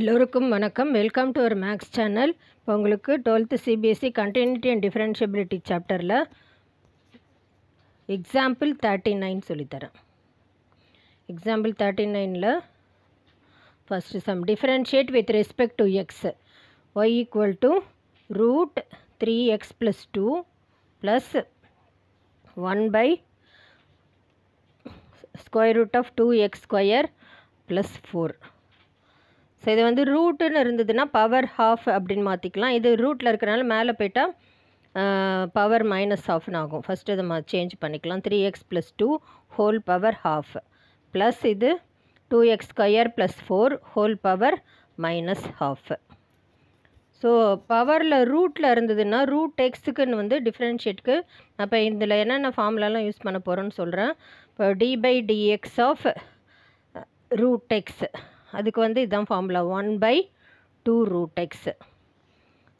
எல்லோருக்கும் வணக்கம். Welcome to our maths channel. இப்போ உங்களுக்கு 12th CBSE continuity and differentiability சாப்டரில் எக்ஸாம்பிள் 39 சொல்லித்தரேன். எக்ஸாம்பிள் 39ல் first sum differentiate with respect to x y equal to root 3x + 2 plus 1 square root of 2x² plus 4. So இது வந்து ரூட்டுன்னு இருந்ததுன்னா power half அப்படின்னு மாற்றிக்கலாம். இது ரூட்டில் இருக்கிறனால மேலே போயிட்டால் பவர் -1/2 ஆகும். ஃபஸ்ட்டு இதை சேஞ்ச் பண்ணிக்கலாம். 3x + 2 whole power half plus இது 2x² + 4 ஹோல் பவர் -1/2. ஸோ பவரில் ரூட்டில் இருந்ததுன்னா ரூட் எக்ஸுக்குன்னு வந்து டிஃப்ரென்ஷியேட்டுக்கு அப்போ இதில் என்னென்ன ஃபார்முலாலாம் யூஸ் பண்ண போகிறோன்னு சொல்கிறேன். இப்போ d/dx ஆஃப் ரூட் எக்ஸ், அதுக்கு வந்து இதுதான் ஃபார்முலா 1/2 ரூட் எக்ஸ்.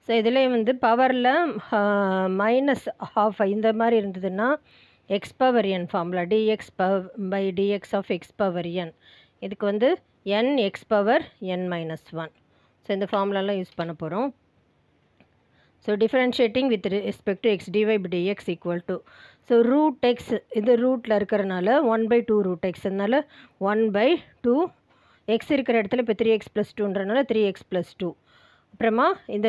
ஸோ இதில் வந்து பவரில் -1/2 இந்த மாதிரி இருந்ததுன்னா x⁴n formula dx/dx of x⁴n. இதுக்கு வந்து n(x⁴n-1). ஸோ இந்த ஃபார்முலாலாம் யூஸ் பண்ண போகிறோம். So differentiating with respect to x dy/dx equal to, so root x இது ரூட்டில் இருக்கிறனால 1/2 ரூட் எக்ஸ், அதனால 1/2 எக்ஸ் இருக்கிற இடத்துல இப்போ 3x + 2ன்றனால 3x + 2. அப்புறமா இந்த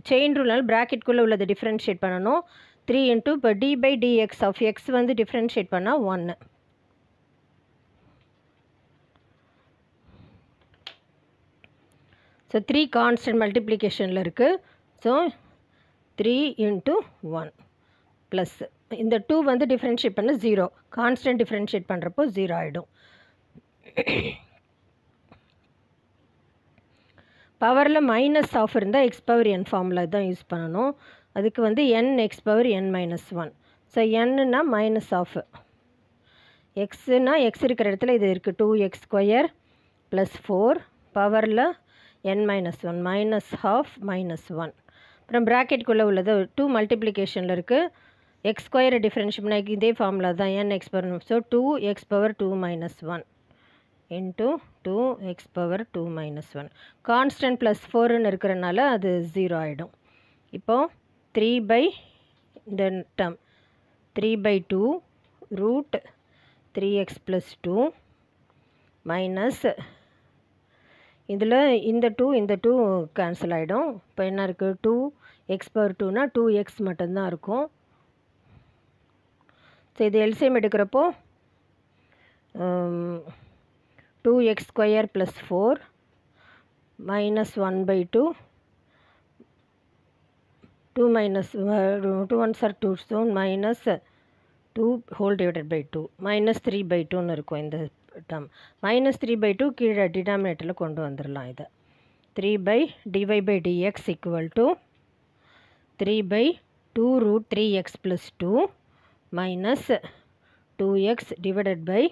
செயின் ரூல்னால ப்ராக்கெட்குள்ளே உள்ளதை டிஃப்ரென்ஷியேட் பண்ணணும். 3 × இப்போ d/dx ஆஃப் எக்ஸ் வந்து டிஃப்ரென்ஷியேட் பண்ணால் 1. ஸோ 3 கான்ஸ்டன்ட் மல்டிப்ளிகேஷனில் இருக்குது. ஸோ 3 × 1 ப்ளஸ் இந்த 2 வந்து டிஃப்ரென்ஷியேட் பண்ண 0, கான்ஸ்டன்ட் டிஃப்ரென்ஷியேட் பண்ணுறப்போ 0 ஆகிடும். பவரில் -1/2 இருந்தால் x⁴n ஃபார்முலா தான் யூஸ் பண்ணணும். அதுக்கு வந்து n(x⁴n-1). ஸோ n-னா -1/2, எக்ஸுனா எக்ஸ் இருக்கிற இடத்துல இது இருக்குது 2x² + 4 பவரில் n-1 -1/2 -1. அப்புறம் ப்ராக்கெட்குள்ளே உள்ளது 2 மல்டிப்ளிகேஷனில் இருக்குது. x² டிஃப்ரென்ஷியேட் பண்ண இதே ஃபார்முலா தான் n(x⁴n). So 2x⁴2 -1 into 2x⁴2 -1. Constant +4ன்னு இருக்கிறனால அது 0 ஆகிடும். இப்போது 3 இந்த டேர்ம் 3/2 ரூட் 3x + 2 மைனஸ் இதில் இந்த 2 கேன்சல் ஆகிடும். இப்போ என்ன இருக்குது 2x⁴2னா 2x மட்டும்தான் இருக்கும். ஸோ இது LCM எடுக்கிறப்போ 2x² + 4 -1/2 2 2 1s are 2, so -2 whole divided by 2 -3/2ன்னு இருக்கும். இந்த டேர்ம் -3/2 கீழே டினாமினேட்டரில் கொண்டு வந்துடலாம். இதை 3/dy/dx equal to 3/2 root 3x + 2 minus 2x divided by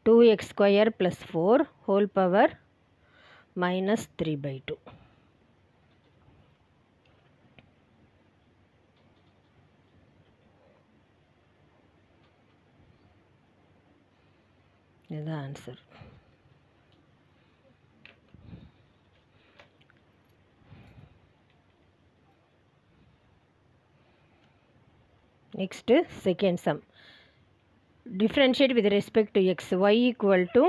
2x² + 4 whole power -3/2. இதுதான் answer. Next second sum. Differentiate with respect to x, y equal to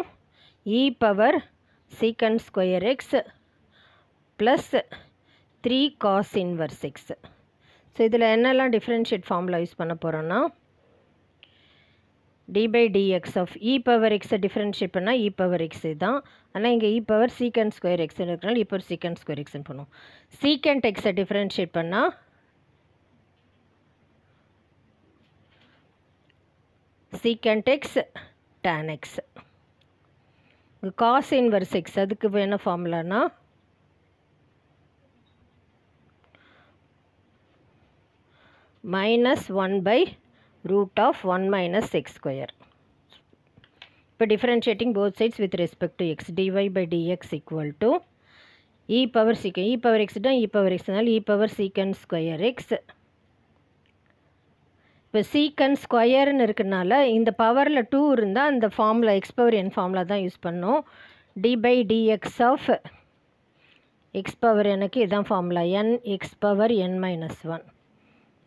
e⁻sec² x plus 3 cos inverse x. So இதில் என்னெல்லாம் differentiate formula use பண்ண போகிறோன்னா d/dx of e⁻x differentiate பண்ணால் e⁻x தான். ஆனால் இங்கே e⁻sec² x இருக்கிறனால e⁻sec² xன்னு பண்ணுவோம். secant x டிஃப்ரென்ஷியேட் பண்ணால் secant x tan x. cos inverse x அதுக்கு என்ன ஃபார்முலானா -1/√(1 - x²). இப்போ differentiating both sides with respect to x dy/dx equal to e⁻x தான் e⁻x e⁻sec² x. இப்போ சீக்கன் ஸ்கொயர்னு இருக்கிறனால இந்த பவரில் 2 இருந்தால் அந்த ஃபார்முலா x⁴n ஃபார்முலா தான் யூஸ் பண்ணோம். D by dx of x power எனக்கு இதுதான் formula n x power n minus one.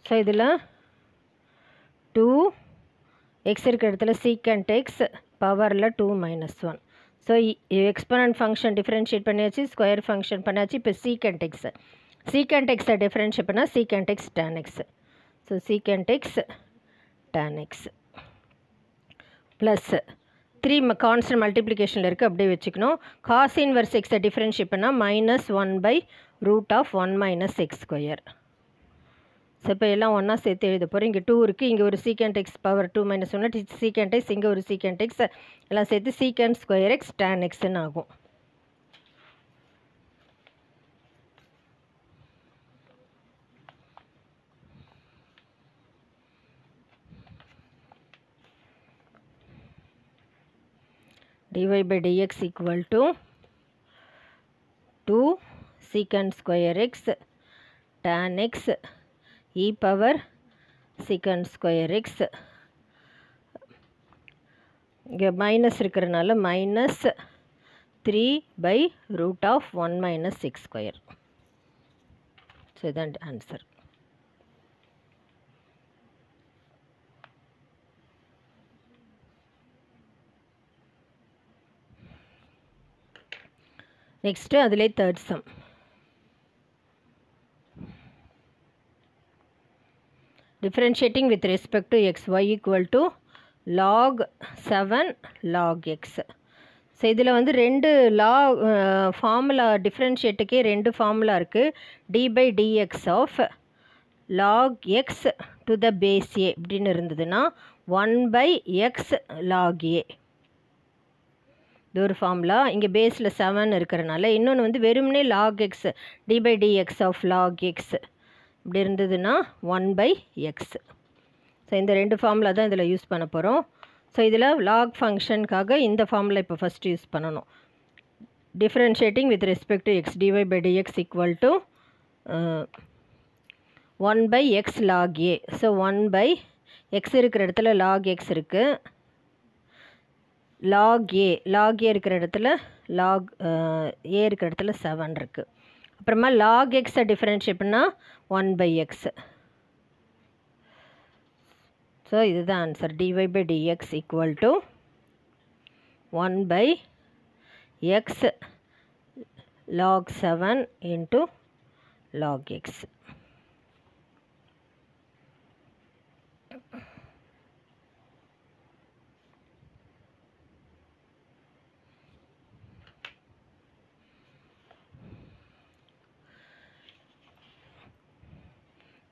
So இதில் 2 எக்ஸ் இருக்கிற இடத்துல சீக்கண்ட் எக்ஸ் பவரில் 2 minus one. So exponent function differentiate பண்ணியாச்சு, ஸ்கொயர் ஃபங்க்ஷன் பண்ணியாச்சு. இப்போ சீக்கண்ட் எக்ஸை டிஃப்ரென்ஷியேட் பண்ணால் secant x tan x. So secant x tan x plus 3 constant மல்டிப்ளிகேஷனில் இருக்குது, அப்படியே வச்சுக்கணும். காஸ் இன்வர்ஸ் எக்ஸை டிஃப்ரென்ஷியேட் பண்ணால் -1/√(1 - x ஸ்கொயர்). ஸோ இப்போ எல்லாம் ஒன்றா சேர்த்து எழுத போகிறோம். இங்கே 2 இருக்குது, இங்கே ஒரு secant X power 2 - 1 secant X, இங்கே ஒரு சீக்கண்ட் எக்ஸ், எல்லாம் சேர்த்து சீக்கண்ட் ஸ்கொயர் எக்ஸ் டேன் எக்ஸ்ன்னு ஆகும். dy by dx equal to 2 secant square x tan x e power secant square x. இங்கே மைனஸ் இருக்கிறனால -3/√(1 - x ஸ்கொயர்). ஸோ இதான் ஆன்சர். நெக்ஸ்ட்டு அதிலே third sum. Differentiating with respect to x y equal to log 7 log x. So இதில் வந்து ரெண்டு formula டிஃப்ரென்ஷியேட்டுக்கே ரெண்டு formula இருக்குது. D by dx of log x to the base a இப்படின்னு இருந்ததுன்னா 1/x log a. இது ஒரு ஃபார்முலா. இங்கே பேஸில் 7 இருக்கிறனால. இன்னொன்று வந்து வெறுமனே log x d by dx of log x இப்படி இருந்ததுன்னா 1/x. ஸோ இந்த ரெண்டு ஃபார்முலா தான் இதில் யூஸ் பண்ண போகிறோம். ஸோ இதில் லாக் ஃபங்க்ஷனுக்காக இந்த ஃபார்முலா இப்போ ஃபஸ்ட்டு யூஸ் பண்ணணும். Differentiating with respect to x dy by dx equal to 1/x log a. So 1/x இருக்கிற இடத்துல log x இருக்குது, log a இருக்கிற இடத்துல log a இருக்கிற இடத்துல 7 இருக்குது. அப்புறமா log x-ஐ டிஃப்ரென்ஷியேட் பண்ணால் 1/x. ஸோ இதுதான் answer. dy by dx equal to 1/x log 7 into log x.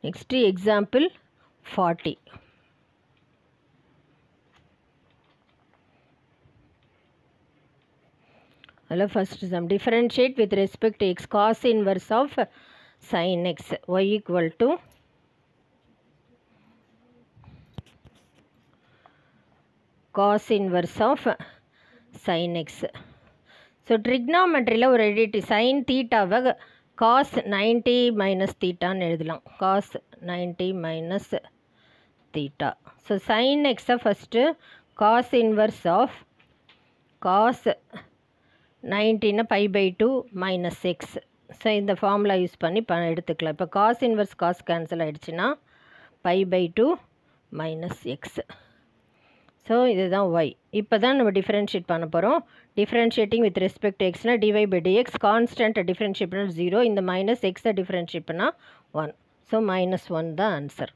Next example 40. Hello, first sum. Differentiate with respect to x cos inverse of sin x y equal to cos inverse of sin x. So trigonometry ஒரு எடிட்டி sin தீட்டாவை cos 90 minus தீட்டான்னு எழுதலாம். cos 90 minus theta. So sin x first cos inverse of cos 90 π/2 minus x. So இந்த formula use பண்ணி எடுத்துக்கலாம். இப்போ cos inverse cos cancel ஆகிடுச்சுன்னா π/2 minus x. So இதுதான் y. இப்போ தான் நம்ம டிஃப்ரென்ஷியேட் பண்ண போகிறோம். டிஃப்ரென்ஷியேட்டிங் வித் ரெஸ்பெக்ட் டு எக்ஸ்னா dy by dx கான்ஸ்டன்ட்டை டிஃப்ரென்ஷியேட் பண்ணால் 0, இந்த மைனஸ் எக்ஸை டிஃப்ரென்ஷியேட் பண்ணால் 1. ஸோ -1 தான் ஆன்சர்.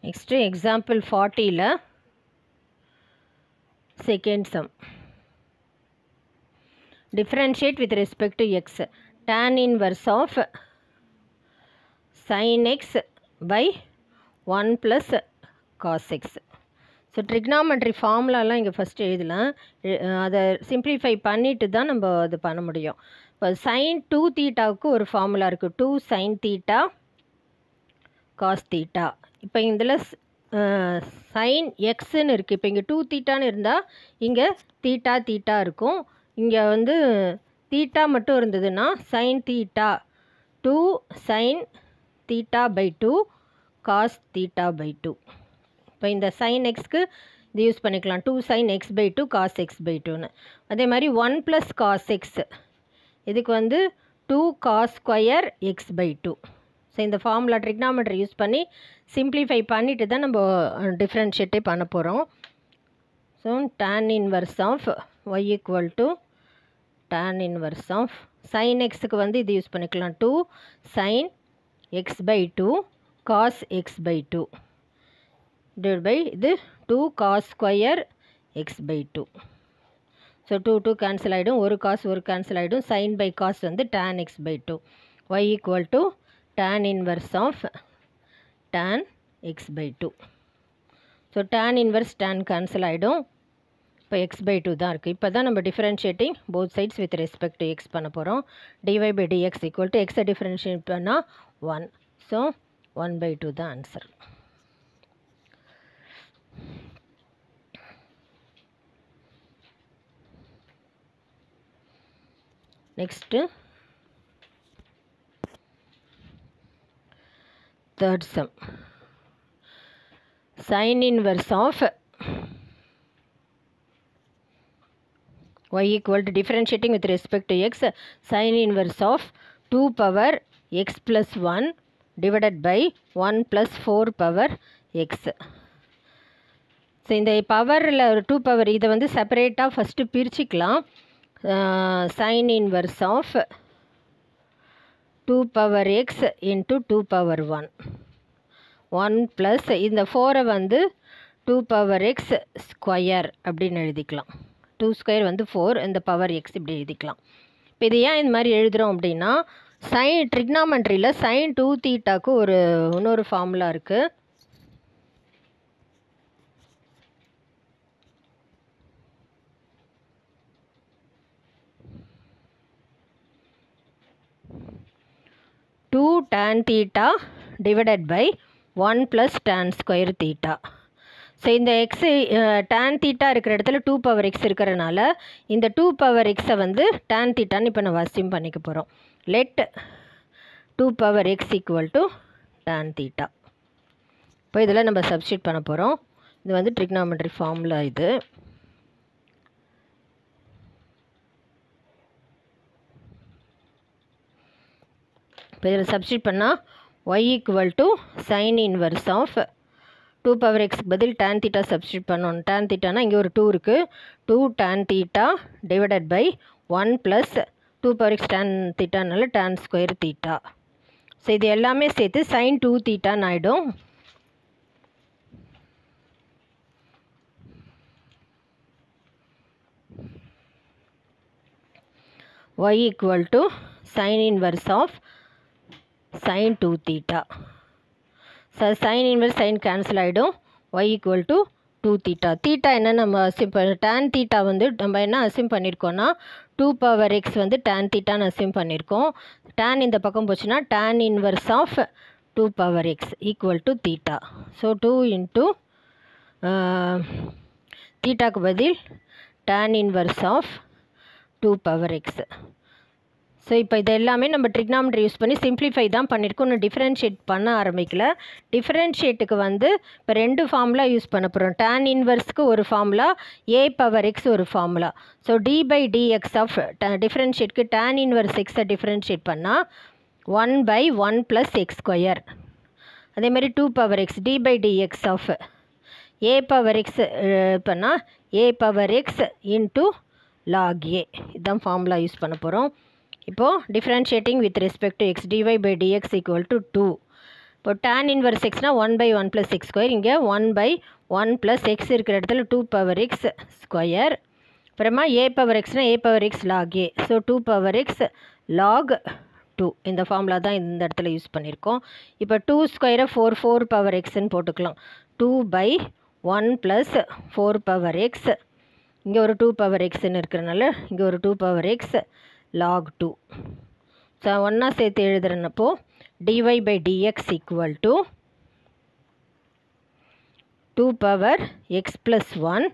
நெக்ஸ்ட்டு எக்ஸாம்பிள் 40ல் second sum. Differentiate with respect to x tan inverse of sin x by 1 + cos x. So trigonometry ஃபார்முலாலாம் இங்கே ஃபஸ்ட்டு எழுதலாம். அதை சிம்ப்ளிஃபை பண்ணிட்டு தான் நம்ம அது பண்ண முடியும். இப்போ sin 2 தீட்டாவுக்கு ஒரு ஃபார்முலா இருக்குது. 2 sin θ cos θ. இப்போ இதில் சைன் எக்ஸ்ன்னு இருக்குது. இப்போ இங்கே 2 தீட்டான்னு இருந்தால் இங்கே தீட்டா இருக்கும். இங்கே வந்து தீட்டா மட்டும் இருந்ததுன்னா sine theta 2 sine theta by 2 cos theta by 2. இப்போ இந்த சைன் எக்ஸ்க்கு இது யூஸ் பண்ணிக்கலாம், 2 sine x by 2 cos x by 2ன்னு. அதே மாதிரி 1 ப்ளஸ் காஸ் எக்ஸ், இதுக்கு வந்து 2 cos square x by 2. So இந்த ஃபார்முலா ட்ரிக்னாமெட்ரி யூஸ் பண்ணி சிம்ப்ளிஃபை பண்ணிட்டு தான் நம்ம டிஃப்ரென்ஷியேட்டே பண்ண போகிறோம். So tan inverse of y equal to tan inverse of sine எக்ஸுக்கு வந்து இது யூஸ் பண்ணிக்கலாம், 2 sine x by 2 cos x by 2 divide by இது 2 cos square x by 2. So 2 cancel ஆகிடும், ஒரு காஸ் ஒரு கேன்சல் ஆகிடும். சைன் பை காஸ் வந்து tan x by 2. Y equal to tan inverse of tan x by 2. So tan inverse tan cancel ஆகிடும். இப்போ X by 2 தான் இருக்குது. இப்போ தான் நம்ம differentiating both sides with respect to x பண்ண போகிறோம். Dy by dx equal to எக்ஸை டிஃபரன்ஷியேட் பண்ணால் 1. ஸோ 1/2 தான் answer. Next third sum. Sin inverse of y equal to differentiating with respect to x, sin inverse of 2 power x plus 1 divided by 1 plus 4 power x. So இந்த பவரில் 2 power இதை வந்து செப்பரேட்டாக first பிரிச்சுக்கலாம். Sine inverse of 2 power x into 2 power 1 plus இந்த 4 வந்து 2 power x square அப்படின்னு எழுதிக்கலாம். 2 ஸ்கொயர் வந்து 4, இந்த பவர் எக்ஸ் இப்படி எழுதிக்கலாம். இப்போ இது ஏன் இந்த மாதிரி எழுதுகிறோம் அப்படின்னா, சைன் ட்ரிக்னாமெண்ட்ரியில் சைன் 2 தீட்டாக்கு இன்னொரு ஃபார்முலா இருக்குது. tan theta divided by 1 plus tan square theta. So இந்த எக்ஸு tan theta இருக்கிற இடத்துல 2 பவர் எக்ஸ் இருக்கிறனால இந்த 2 பவர் எக்ஸை வந்து tan thetaன்னு இப்போ நம்ம அஸ்யூம் பண்ணிக்க போகிறோம். Let 2 power x equal to tan theta. இப்போ இதில் நம்ம சப்ஸ்டியூட் பண்ண போகிறோம். இது வந்து ட்ரிக்னாமெட்ரி ஃபார்முலா. இது இப்போ இதில் சப்ஸ்டியூட் பண்ணால் y equal to sine inverse of 2 power எக்ஸ்க்கு பதில் tan theta சப்ஸ்டியூட் பண்ணணும். tan thetaனா இங்கே ஒரு 2 இருக்குது, 2 tan theta divided by 1 plus 2 power x tan thetaனால tan ஸ்கொயர் theta. ஸோ இது எல்லாமே சேர்த்து சைன் 2 தீட்டான்னு ஆகிடும். y equal to sine inverse of sin 2 theta. So sine inverse sine cancel ஆகிடும். y equal to 2 theta. Theta என்ன நம்ம assume tan theta வந்து நம்ம என்ன அசியூம் பண்ணியிருக்கோன்னா 2 பவர் எக்ஸ் வந்து tan thetaன்னு அசியூம் பண்ணியிருக்கோம். tan இந்த பக்கம் போச்சுன்னா tan inverse of 2 power x equal to theta. So 2 into தீட்டாக்கு பதில் tan inverse of 2 power x. So இப்போ இது எல்லாமே நம்ம ட்ரிக்னாமெட்ரி யூஸ் பண்ணி சிம்ப்ளிஃபை தான் பண்ணியிருக்கோம். இன்னும் டிஃப்ரென்ஷியேட் பண்ண ஆரம்பிக்கல. டிஃப்ரென்ஷியேட்டுக்கு வந்து இப்போ 2 ஃபார்முலா யூஸ் பண்ண போகிறோம். tan இன்வர்ஸ்க்கு ஒரு ஃபார்முலா, a பவர் எக்ஸ் ஒரு formula. So d by dx of டிஃப்ரென்ஷியேட்க்கு tan இன்வர்ஸ் எக்ஸை டிஃப்ரென்ஷியேட் பண்ணால் 1 பை 1 ப்ளஸ் எக்ஸ் ஸ்கொயர். அதேமாதிரி 2 power x d by dx of a power x பண்ணால் a power x into log a. இதுதான் formula use பண்ண போகிறோம். இப்போது differentiating with respect to x dy by dx equal to 2. இப்போ tan inverse எக்ஸ்னால் 1 by 1 plus x square. இங்கே 1 by 1 plus x இருக்கிற இடத்துல 2 பவர் எக்ஸ் ஸ்கொயர். அப்புறமா a பவர் எக்ஸ்னால் a power x log a. So 2 power x log 2. இந்த formula தான் இந்த இடத்துல யூஸ் பண்ணியிருக்கோம். இப்போ 2 ஸ்கொயரை 4 பவர் எக்ஸ்ன்னு போட்டுக்கலாம். 2 பை 1 ப்ளஸ் 4 பவர் எக்ஸ். இங்கே ஒரு 2 பவர் எக்ஸ்ன்னு இருக்கிறனால இங்கே ஒரு 2 பவர் எக்ஸ் log 2. ஸோ ஒன்றா சேர்த்து எழுதுறனப்போ dy by dx equal to 2 power x plus 1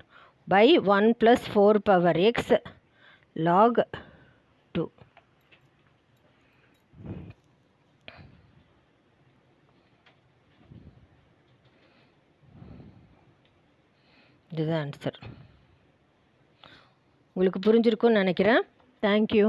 by 1 plus 4 power x log 2. இதுதான் ஆன்சர். உங்களுக்கு புரிஞ்சிருக்கும்னு நினைக்கிறேன். தேங்க்யூ.